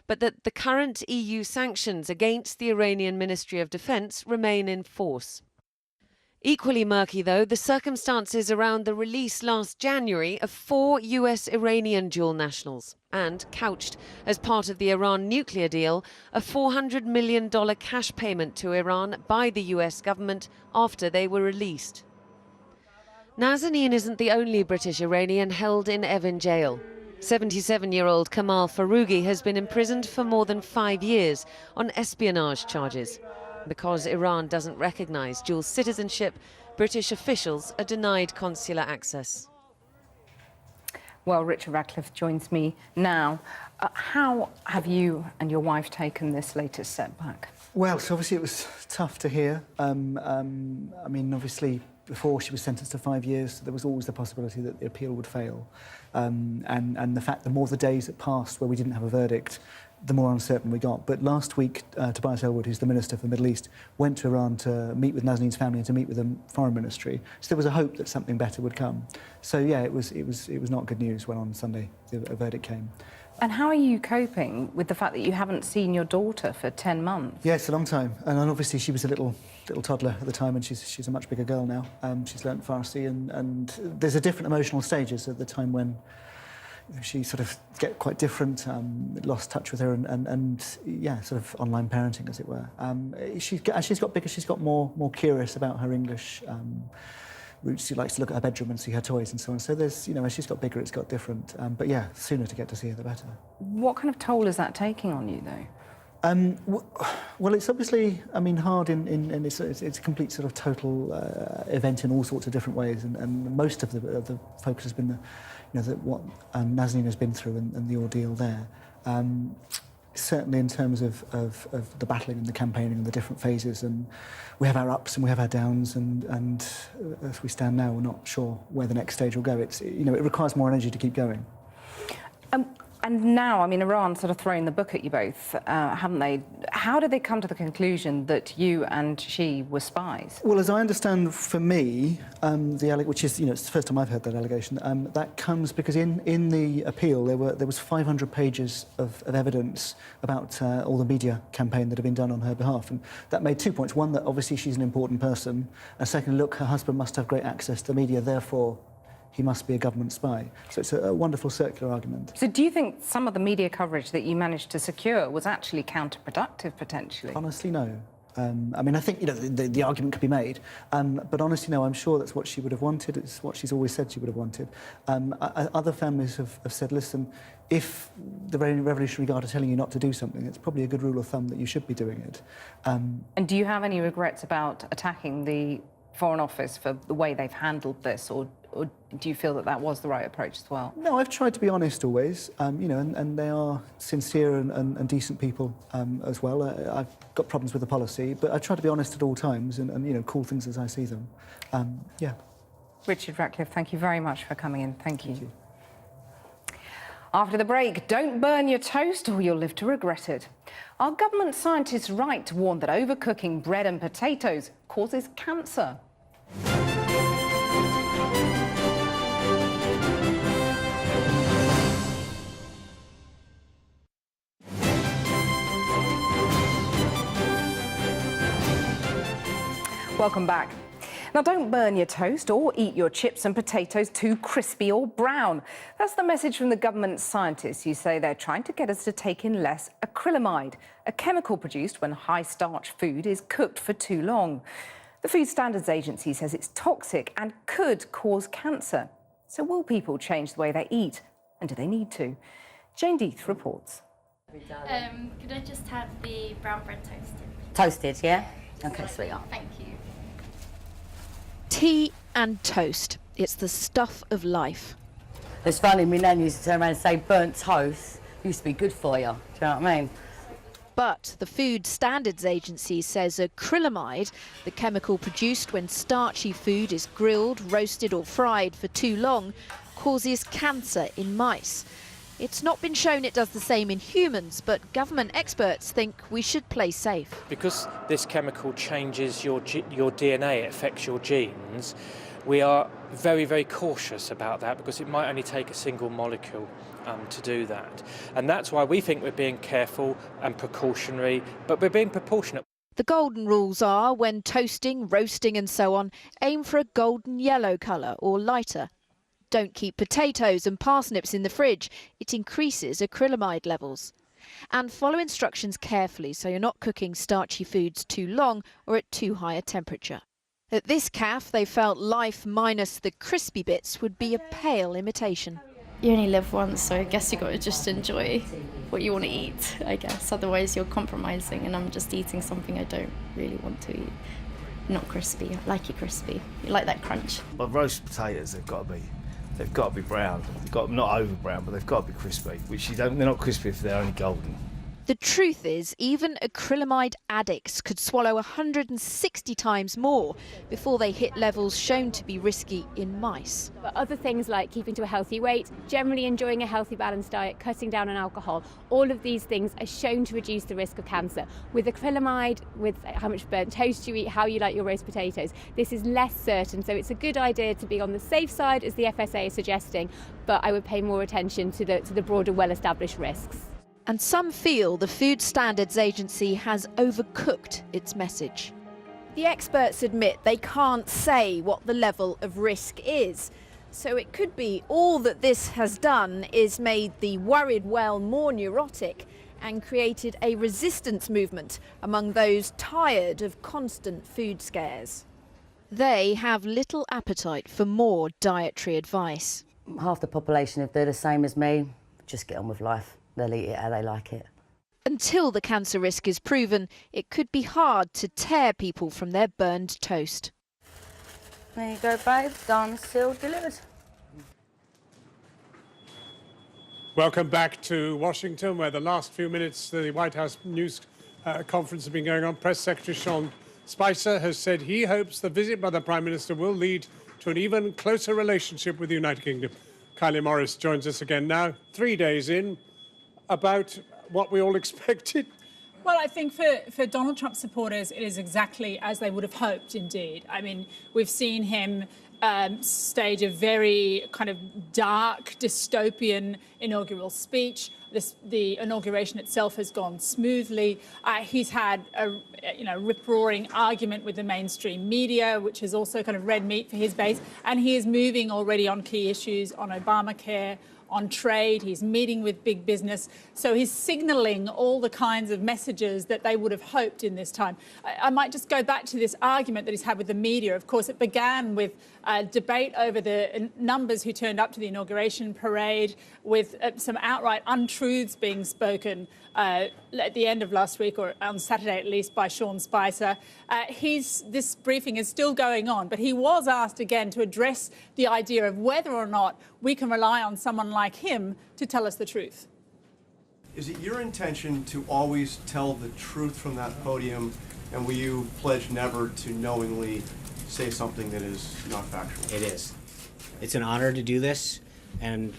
but that the current EU sanctions against the Iranian Ministry of Defence remain in force. Equally murky, though, the circumstances around the release last January of 4 US-Iranian dual nationals and, couched as part of the Iran nuclear deal, a $400 million cash payment to Iran by the US government after they were released. Nazanin isn't the only British Iranian held in Evin jail. 77-year-old Kamal Foroughi has been imprisoned for more than 5 years on espionage charges. Because Iran doesn't recognise dual citizenship, British officials are denied consular access. Well, Richard Ratcliffe joins me now. How have you and your wife taken this latest setback? Well, so obviously it was tough to hear. I mean, obviously, before she was sentenced to 5 years, there was always the possibility that the appeal would fail. And the fact the more the days that passed where we didn't have a verdict, the more uncertain we got. But last week, Tobias Ellwood, who's the Minister for the Middle East, went to Iran to meet with Nazanin's family and to meet with the Foreign Ministry. So there was a hope that something better would come. So yeah, it was not good news when on Sunday a verdict came. And how are you coping with the fact that you haven't seen your daughter for 10 months? Yeah, it's a long time. And obviously she was a little toddler at the time, and she's a much bigger girl now. She's learnt Farsi, and there's a different emotional stages at the time when she sort of get quite different, lost touch with her, and yeah, sort of online parenting, as it were. As she's got bigger, she's got more curious about her English roots. She likes to look at her bedroom and see her toys and so on. So there's, as she's got bigger, it's got different. But yeah, sooner to get to see her, the better. What kind of toll is that taking on you, though? Well, it's obviously, hard in it's a complete sort of total event in all sorts of different ways, and most of the focus has been what Nazanin has been through and the ordeal there. Certainly in terms of the battling and the campaigning and the different phases, and we have our ups and we have our downs, and as we stand now, we're not sure where the next stage will go. It requires more energy to keep going. And now, Iran sort of thrown the book at you both, haven't they? How did they come to the conclusion that you and she were spies? Well, as I understand, for me, which is, it's the first time I've heard that allegation, that comes because in the appeal there was 500 pages of evidence about all the media campaign that had been done on her behalf, and that made 2 points. One, that obviously she's an important person, and second, look, her husband must have great access to the media, therefore he must be a government spy. So it's a wonderful circular argument. So do you think some of the media coverage that you managed to secure was actually counterproductive, potentially? Honestly, no. I think, the argument could be made, but honestly, no, I'm sure that's what she would have wanted. It's what she's always said she would have wanted. Other families have said, listen, if the Revolutionary Guard are telling you not to do something, it's probably a good rule of thumb that you should be doing it. And do you have any regrets about attacking the Foreign Office for the way they've handled this, or do you feel that was the right approach as well? No, I've tried to be honest always, and they are sincere and decent people as well. I've got problems with the policy, but I try to be honest at all times and call things as I see them. Yeah. Richard Ratcliffe, thank you very much for coming in. Thank you. After the break, don't burn your toast or you'll live to regret it. Are government scientists right to warn that overcooking bread and potatoes causes cancer? Welcome back. Now, don't burn your toast or eat your chips and potatoes too crispy or brown. That's the message from the government scientists who say they're trying to get us to take in less acrylamide, a chemical produced when high-starch food is cooked for too long. The Food Standards Agency says it's toxic and could cause cancer. So will people change the way they eat? And do they need to? Jane Deeth reports. Could I just have the brown bread toasted? Toasted, yeah? Okay, sweetheart. Thank you. Tea and toast. It's the stuff of life. It's funny, my nan used to turn around and say burnt toast used to be good for you. Do you know what I mean? But the Food Standards Agency says acrylamide, the chemical produced when starchy food is grilled, roasted or fried for too long, causes cancer in mice. It's not been shown it does the same in humans, but government experts think we should play safe. Because this chemical changes your DNA, it affects your genes, we are very, very cautious about that because it might only take a single molecule to do that. And that's why we think we're being careful and precautionary, but we're being proportionate. The golden rules are, when toasting, roasting and so on, aim for a golden yellow colour or lighter. Don't keep potatoes and parsnips in the fridge. It increases acrylamide levels. And follow instructions carefully so you're not cooking starchy foods too long or at too high a temperature. At this cafe, they felt life minus the crispy bits would be a pale imitation. You only live once, so I guess you've got to just enjoy what you want to eat, I guess. Otherwise you're compromising and I'm just eating something I don't really want to eat. Not crispy. I like it crispy. You like that crunch. Well, roast potatoes, they've got to be brown. They've got not over brown, but they've got to be crispy, they're not crispy if they're only golden. The truth is, even acrylamide addicts could swallow 160 times more before they hit levels shown to be risky in mice. But other things like keeping to a healthy weight, generally enjoying a healthy balanced diet, cutting down on alcohol, all of these things are shown to reduce the risk of cancer. With acrylamide, with how much burnt toast you eat, how you like your roast potatoes, this is less certain. So it's a good idea to be on the safe side, as the FSA is suggesting, but I would pay more attention to the broader, well-established risks. And some feel the Food Standards Agency has overcooked its message. The experts admit they can't say what the level of risk is. So it could be all that this has done is made the worried well more neurotic and created a resistance movement among those tired of constant food scares. They have little appetite for more dietary advice. Half the population, if they're the same as me, just get on with life. They'll eat it how they like it. Until the cancer risk is proven, it could be hard to tear people from their burned toast. There you go, babe. Done, sealed, delivered. Welcome back to Washington, where the last few minutes the White House news conference has been going on. Press Secretary Sean Spicer has said he hopes the visit by the Prime Minister will lead to an even closer relationship with the United Kingdom. Kylie Morris joins us again now, 3 days in, about what we all expected. Well, I think for Donald Trump supporters, it is exactly as they would have hoped, indeed. I mean, we've seen him stage a very kind of dark, dystopian inaugural speech. The inauguration itself has gone smoothly. He's had a rip-roaring argument with the mainstream media, which is also kind of red meat for his base. And he is moving already on key issues, on Obamacare, on trade. He's meeting with big business. So he's signalling all the kinds of messages that they would have hoped in this time. I might just go back to this argument that he's had with the media. Of course, it began with a debate over the numbers who turned up to the inauguration parade, with some outright untruths being spoken at the end of last week, or on Saturday at least, by Sean Spicer. This briefing is still going on, but he was asked again to address the idea of whether or not we can rely on someone like him to tell us the truth. Is it your intention to always tell the truth from that podium, and will you pledge never to knowingly say something that is not factual? It is. It's an honor to do this, and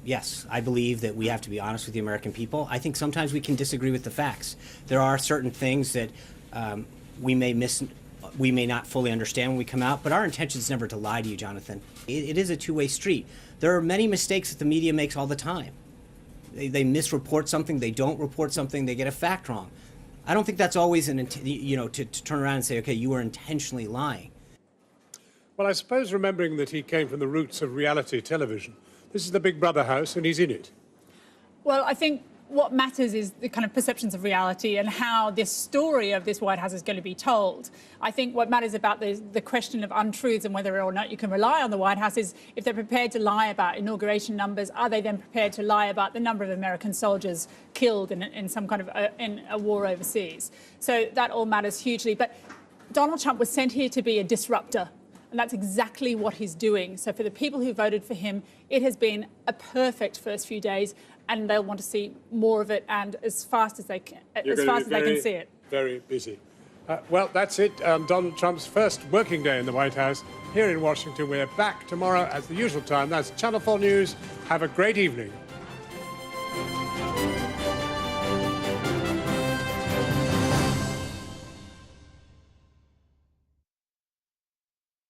yes, I believe that we have to be honest with the American people. I think sometimes we can disagree with the facts. There are certain things that we may not fully understand when we come out, but our intention is never to lie to you, Jonathan. It is a two-way street. There are many mistakes that the media makes all the time. They misreport something, they don't report something, they get a fact wrong. I don't think that's always to turn around and say, okay, you were intentionally lying. Well, I suppose remembering that he came from the roots of reality television, this is the Big Brother house and he's in it. Well, I think what matters is the kind of perceptions of reality and how this story of this White House is going to be told. I think what matters about the question of untruths and whether or not you can rely on the White House is if they're prepared to lie about inauguration numbers, are they then prepared to lie about the number of American soldiers killed in some kind of in a war overseas? So that all matters hugely. But Donald Trump was sent here to be a disruptor. And that's exactly what he's doing. So for the people who voted for him, it has been a perfect first few days, and they'll want to see more of it, and as fast as they can, they can see it. Very busy. Well, that's it. Donald Trump's first working day in the White House here in Washington. We're back tomorrow at the usual time. That's Channel 4 News. Have a great evening.